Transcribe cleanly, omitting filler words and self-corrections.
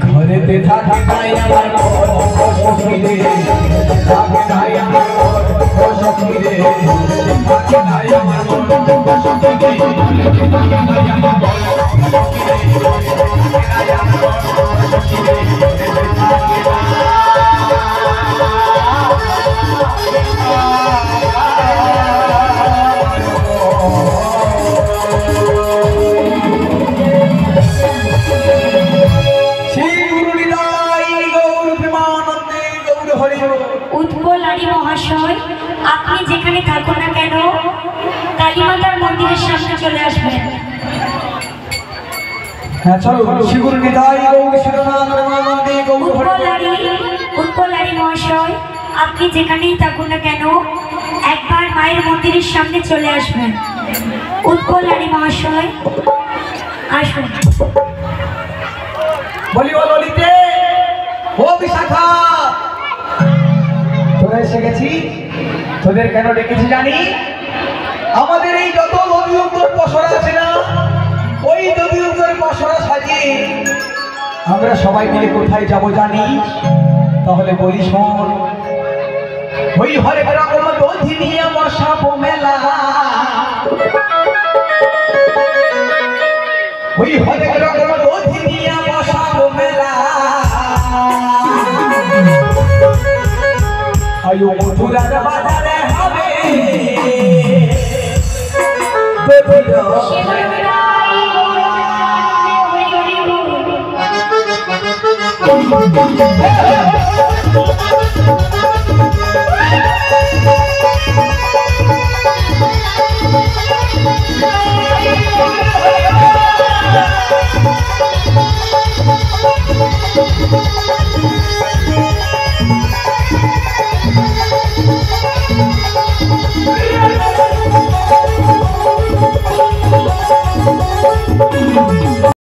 ঘরেতে থাকে নাই আমার সখীরে থাকে নাই আমার সখীরে থাকে নাই আমার সখীরে উৎপলারী মহাশয়, আপনি যেখানে থাকুন না কেন কালীমাতার মন্দিরের সামনে চলে আসবেন। হ্যাঁ চলো শিগুর নিতাই গৌর শিরোনাথ প্রেমানন্দে গৌর উৎপলারী মহাশয়, আপনি যেখানেই থাকুন না কেন একবার মায়ের মন্দিরের সামনে চলে আসবেন। উৎপলারী মহাশয় আসুন। বলি ও ললিতে, ও বিশাখা, তোরা এসে গেছি। তোদের কেন ডেকেছি জানি? আমাদের এই যত দধিউগ্রের পসরা আছে না, ওই দধিউগ্রের পসরা সাজিয়ে আমরা সবাই মিলে কোথায় যাব জানি? তাহলে বলি শোন, ওই হরেক রকম দধি নিয়ে বসাবো মেলা, ওই হরেক রকম দধি নিয়ে বসাবো মেলা। আয়ো মথুরার বাজারে হবে